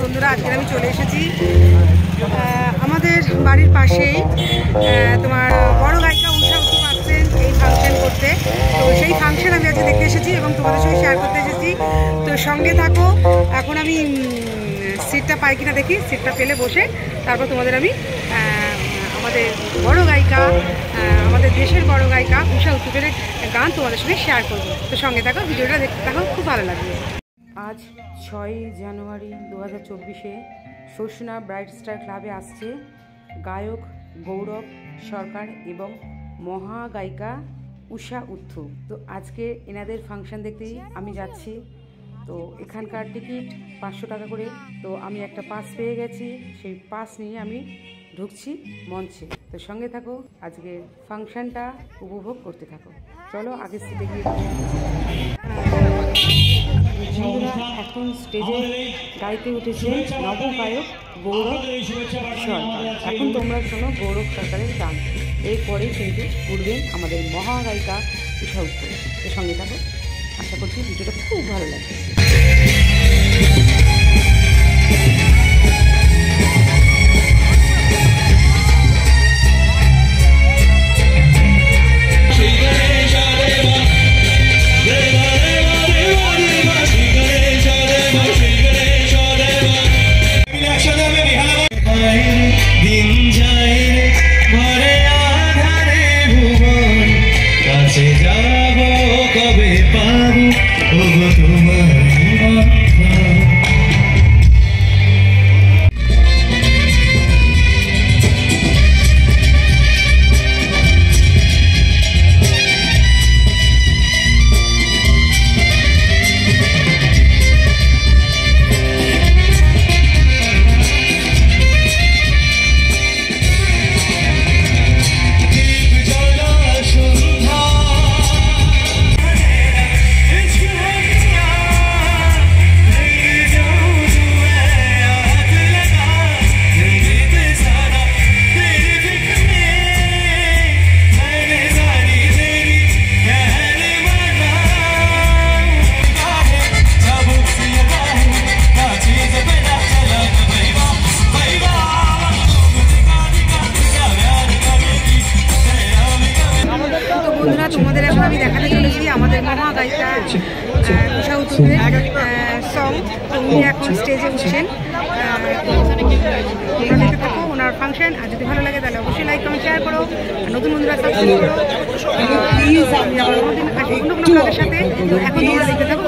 বন্ধুরা, আজকে আমি চলে এসেছি আমাদের বাড়ির পাশেই তোমার বড় গায়িকা উষা উত্তম আসছেন এই ফাংশন করতে। তো সেই ফাংশন আমি আজকে দেখতে এসেছি এবং তোমাদের সঙ্গে শেয়ার করতে এসেছি। তো সঙ্গে থাকো। এখন আমি সিটটা পাই কিনা দেখি, সিটটা পেলে বসে তারপর তোমাদের আমি আমাদের বড় গায়িকা, আমাদের দেশের বড় গায়িকা উষা উত্তমের গান তোমাদের সঙ্গে শেয়ার করবো। তো সঙ্গে থাকো, ভিডিওটা দেখতে থাকো, খুব ভালো লাগবে। আজ 6 জানুয়ারি 2024-এ শোষণা ব্রাইট স্টার ক্লাবে আসছে গায়ক গৌরব সরকার এবং মহাগায়িকা উষা উত্তম। তো আজকে এনাদের ফাংশন দেখতেই আমি যাচ্ছি। তো এখানকার টিকিট 500 টাকা করে। তো আমি একটা পাস পেয়ে গেছি, সেই পাস নিয়ে আমি ঢুকছি মঞ্চে। তো সঙ্গে থাকো, আজকে ফাংশনটা উপভোগ করতে থাকো। চলো আগের সিটে গিয়ে এখন স্টেজে গাইতে উঠেছে নবগায়ক গৌরব সরকার। এখন তোমরা শোনো গৌরব সরকারের গান, এরপরে কিন্তু উঠবেন আমাদের মহাগায়িকা উষা উত্তম। এর সঙ্গে থাকো, আশা করছি ভিডিওটা খুব ভালো লাগবে। তোমাদের এখন আমি দেখাতে চলেছি আমাদের মহাগায়িকা উষা উত্তমের সং। তো উনি এখন স্টেজে উঠছেন। দেখতে থাকো ওনার ফাংশন। আর যদি ভালো লাগে তাহলে অবশ্যই লাইক কমেন্ট শেয়ার করো, নতুন বন্ধুরা সাবস্ক্রাইব করো প্লিজ। আমি আবার অন্যদিন অন্য কোনো ব্লগের সাথে। তো এখন তোমরা দেখতে থাকো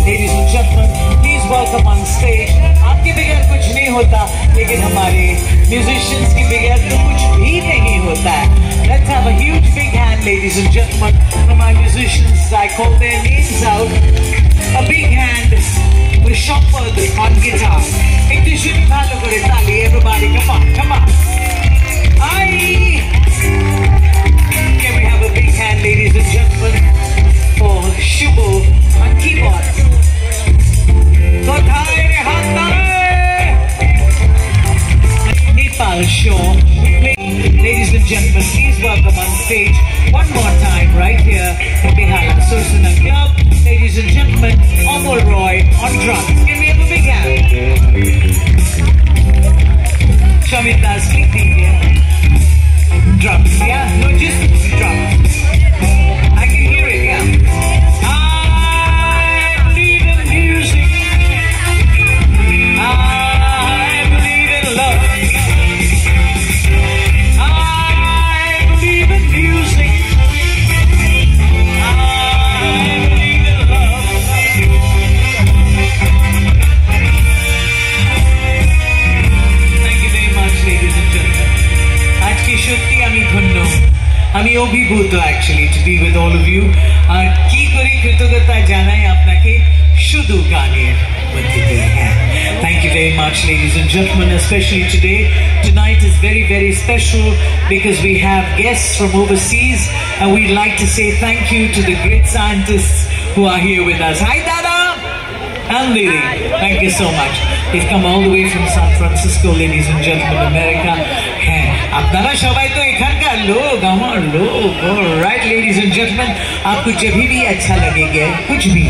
Ladies and gentlemen, please welcome on stage. आपके बगैर कुछ नहीं होता, लेकिन हमारे musicians के बगैर तो कुछ भी नहीं होता है. Let's have a huge big hand, ladies and gentlemen, for my musicians. I call their names out. A big hand for Shopper on guitar. एक दूसरे को ताली, everybody, come on, come on. gentlemen, please welcome on stage one more time right here in Behala Sursana Club. Ladies and gentlemen, Amol Roy on drums. Can we have a big hand? Shamit Das, drums, yeah? No, just drums. I can hear it, yeah. I believe in music. I believe in love. I believe in music. I believe in love. Thank you very much, ladies and gentlemen. আজকে সত্যি আমি ধন্য, আমি অভিভূত actually to be with all of you. আর কি করে কৃতজ্ঞতা জানাই আপনাকে শুধু গানের মধ্যে দিয়ে। Thank you very much, ladies and gentlemen, especially today. Tonight is very, very special because we have guests from overseas, and we'd like to say thank you to the great scientists who are here with us. Hi, Dada and Lily. Thank you so much. They've come all the way from San Francisco, ladies and gentlemen, America. আপনারা সবাই তো এখানকার লোক, আমার লোক। Alright, ladies and gentlemen, आपको जब भी अच्छा लगेगा कुछ भी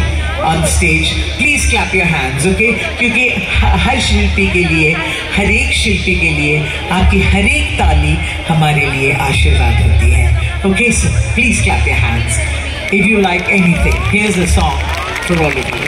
on stage, please clap your hands, okay? क्योंकि हर शिल्पी के लिए, हर एक शिल्पी के लिए आपकी हर एक ताली हमारे लिए आशीर्वाद होती है। Okay, so please clap your hands if you like anything. Here's a song for all of you.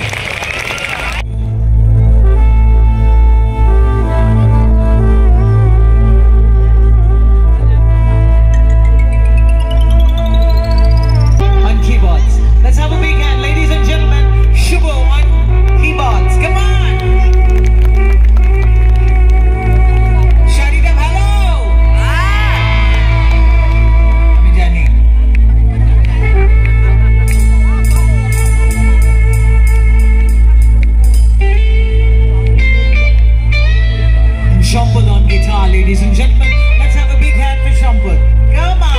Ladies and gentlemen, let's have a big hand for Shampad. Come on!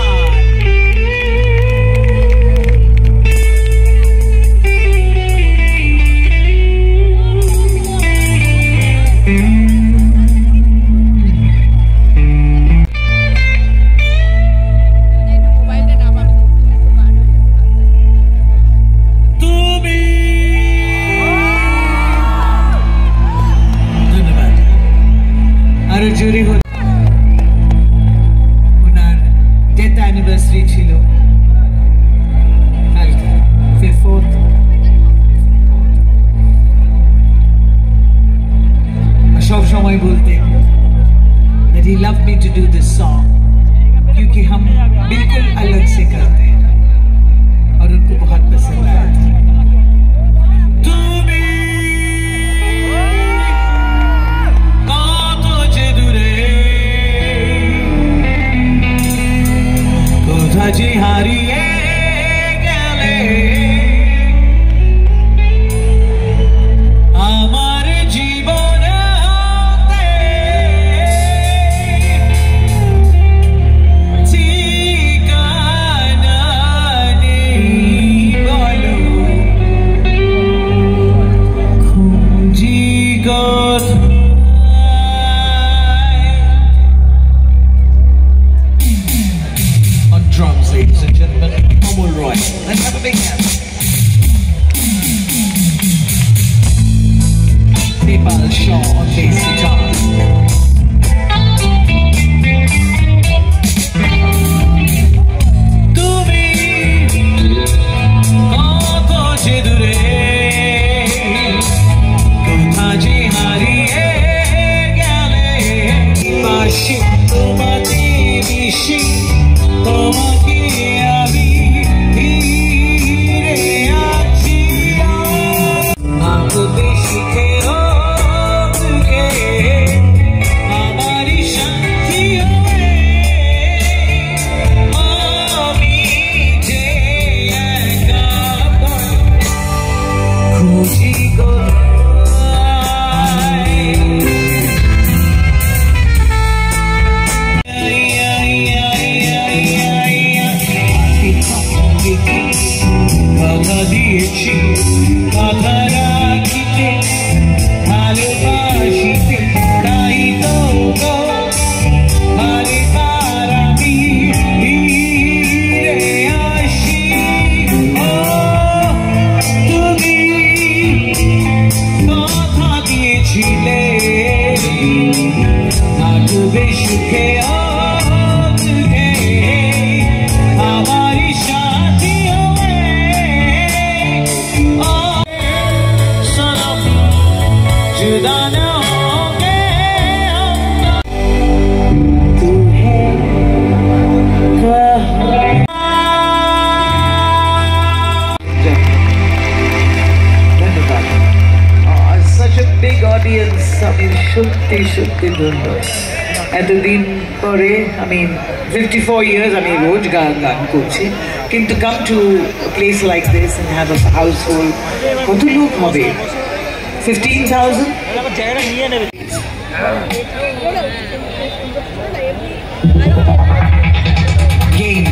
anniversary ছিল কালকে 4th সব সময় বলতে that he loved me to do this song क्योंकि हम बिल्कुल अलग से करते हैं और उनको बहुत पसंद आया था जी हारिए गले আমার জীবনে ঠিকানা নেই বলো থাকবে সুখে हमारी शादियों में सनम जुदा न होंगे तू है धन्यवाद such a big audience আমি সত্যি সত্যি ধন্যবাদ এতদিন পরে আমি 54 years আমি রোজ গান করছি কিন্তু come to a place like this and have a household কত লোক হবে 15,000 game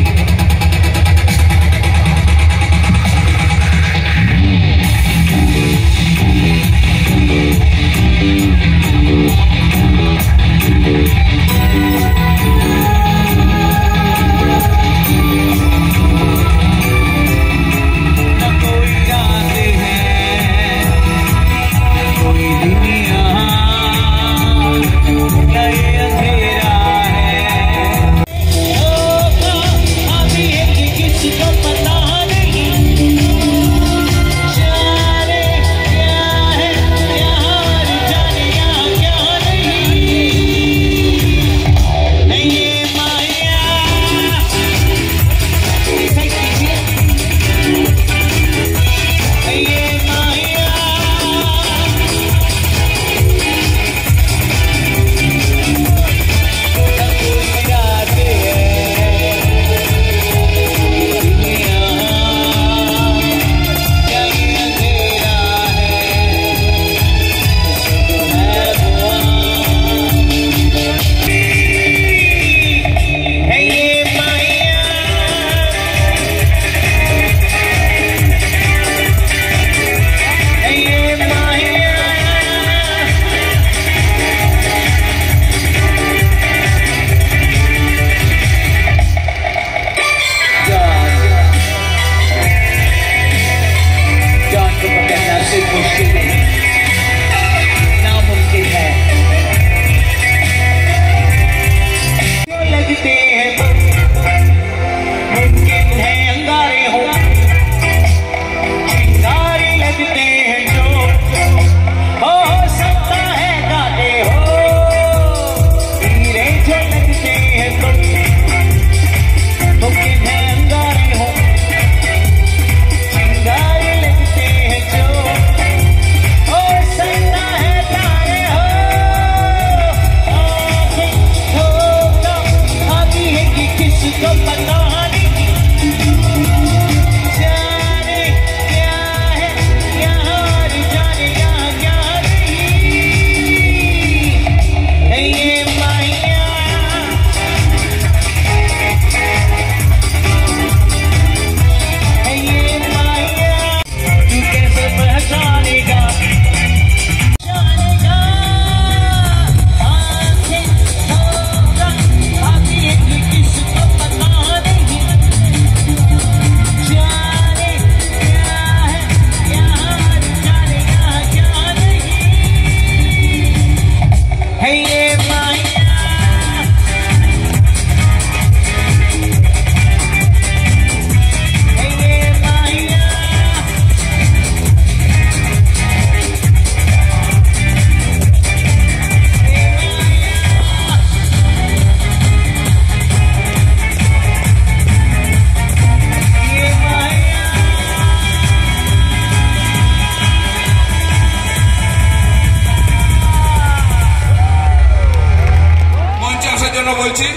বলছি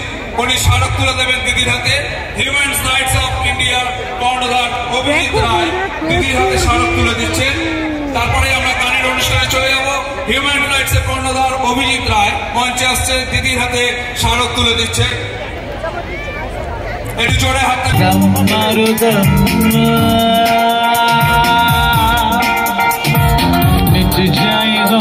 উনি স্মারক তুলে দেবেন দিদির হাতে হিউম্যান রাইটস অফ ইন্ডিয়া কর্ণধার অভিজিৎ রায় দিদির হাতে স্মারক তুলে দিচ্ছেন তারপরে আমরা গানের অনুষ্ঠানে চলে যাব হিউম্যান রাইটস এর কর্ণধার অভিজিৎ রায় মঞ্চে আসছে দিদির হাতে স্মারক তুলে দিচ্ছে একটু জোরে হাতটা মিট যায়গা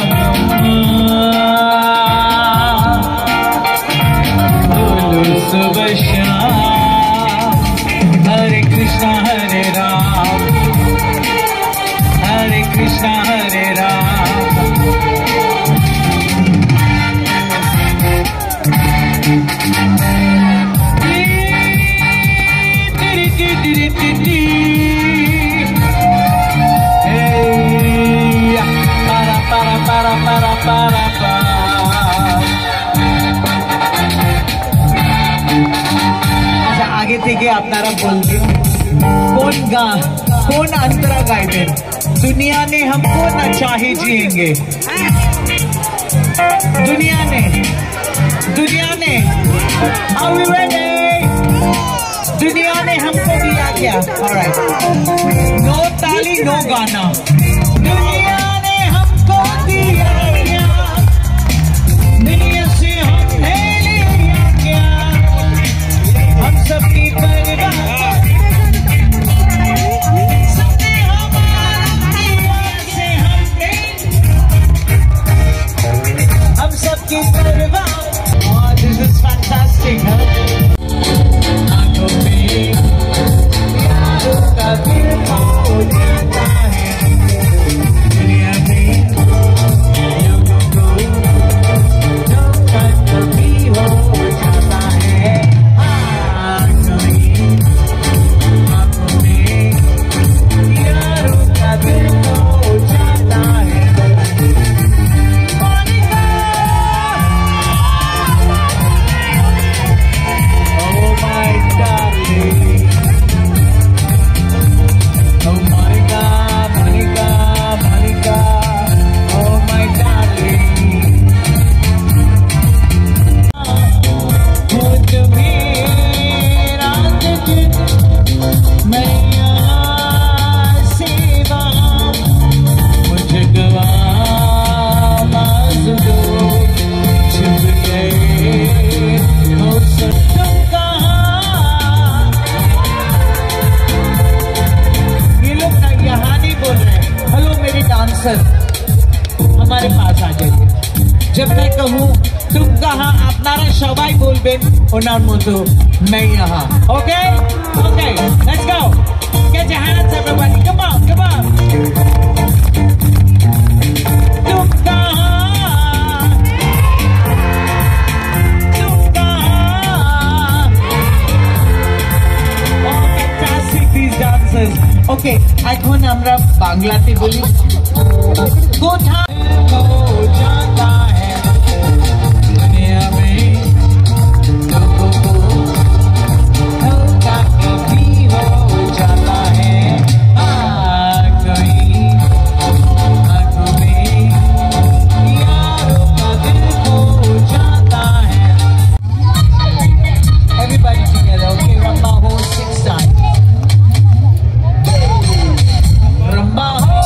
सुबह शाम हरे कृष्णा हरे राम हरे कृष्णा हरे राम গানটিকে আপনারা বলবেন कौन अंतरा गाइडेड दुनिया ने हमको न चाहे जिएंगे दुनिया ने Are we ready? दुनिया ने हमको दिया क्या? Alright. No ताली no गाना. दुनिया ने हमको दिया क्या? दुनिया से हमने लिया क्या? हम सबकी परवाह Oh, this is fantastic, huh? आँखों में यारों का दिल हो जाता है दुनिया में लोगों को धोखा कभी हो जाता है आँखों में यारों का दिल हो जाता है हमारे पास आ जाइए जब मैं कहूँ तुम कहाँ আপনারা সবাই বলবেন ওনার মতো मैं यहाँ okay let's go get your hands everybody come on तुम कहाँ oh fantastic these dancers okay এখন আমরা বাংলাতে বলি कोठार हो जाता है दुनिया में लोगों को धोखा कभी हो जाता है आँखों में यारों का दिल हो जाता है everybody together okay Ramba ho 6 times Ramba ho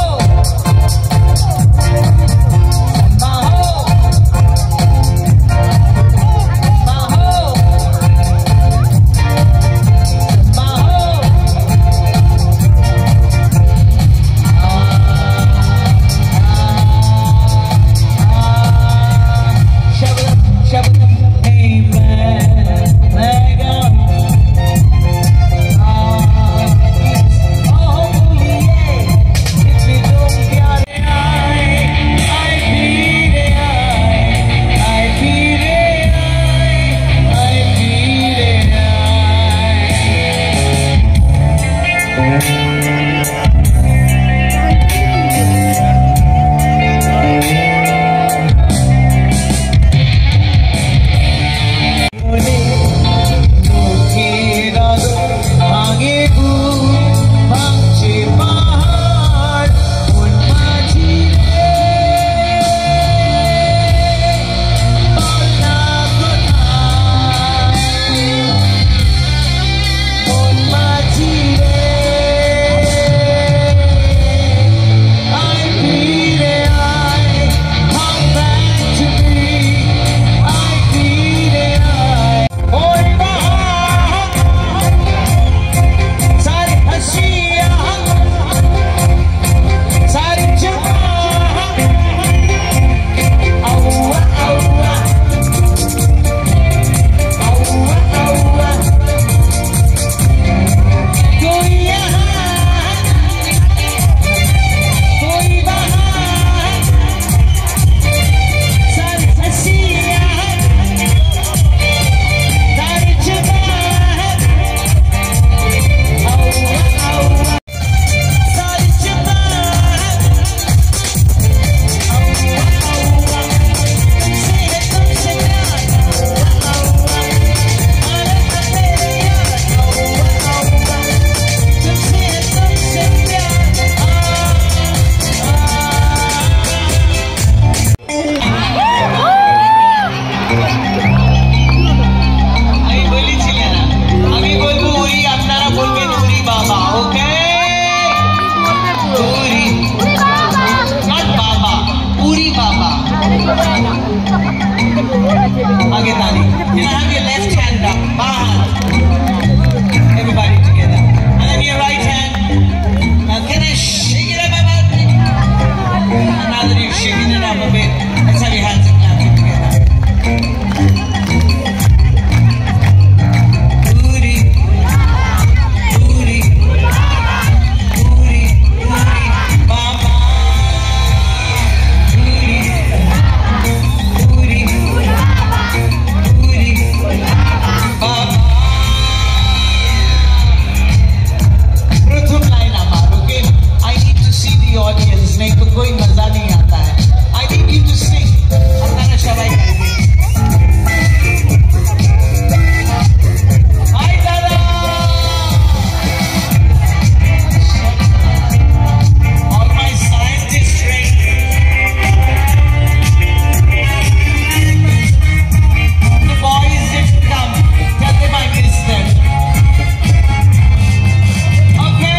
आगे ताली. Can I have your left hand up? Bahan. Everybody together. And then your right hand. Now can I shake it up a bit? Now that you've shaken it up a bit, let's have your hands and clapping together. Puri, puri, puri, puri, Baba. Puri, puri, puri, Baba. प्रथम line हमारा, okay? I need to see the audience. नहीं तो कोई मजा नहीं आता है. I need you to sing. अपना शबाई करेंगे. Hi Dada. All my scientist friends. The boys didn't come. Tell them I missed them. Okay.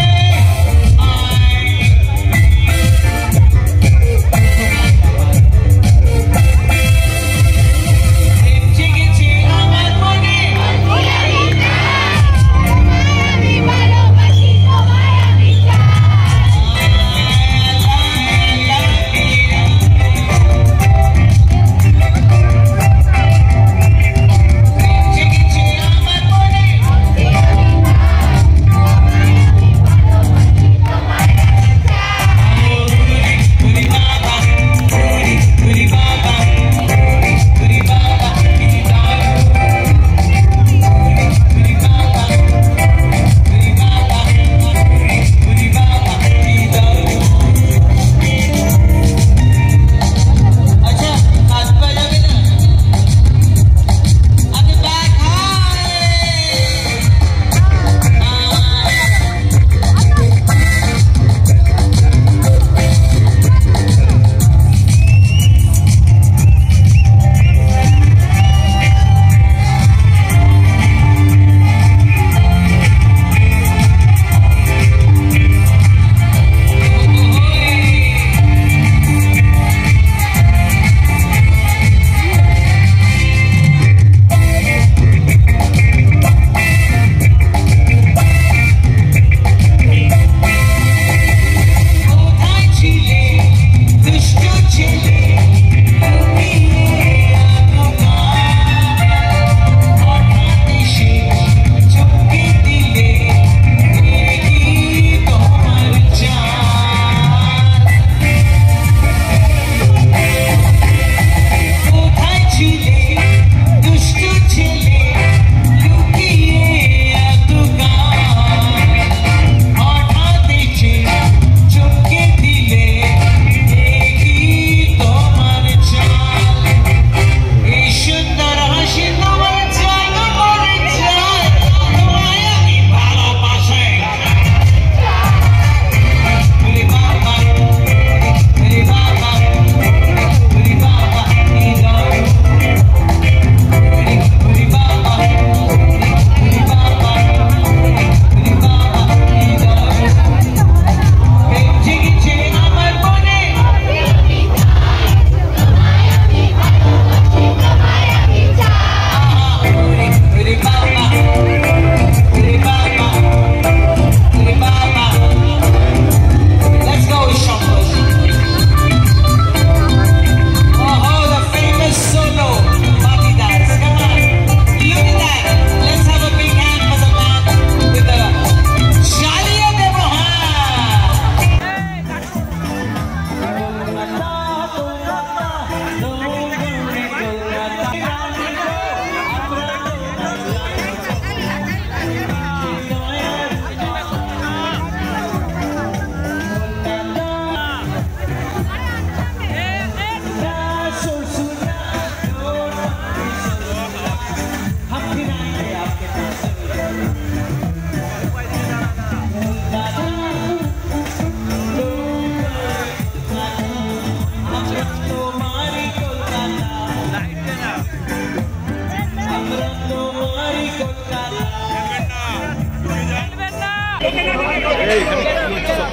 Hey,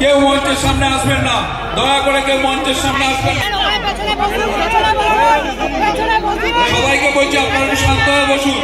কেউ মঞ্চের সামনে আসবেন না, দয়া করে কেউ মঞ্চের সামনে আসবেন না। সবাইকে বলছি আপনারা একটু শান্ত হয়ে বসুন।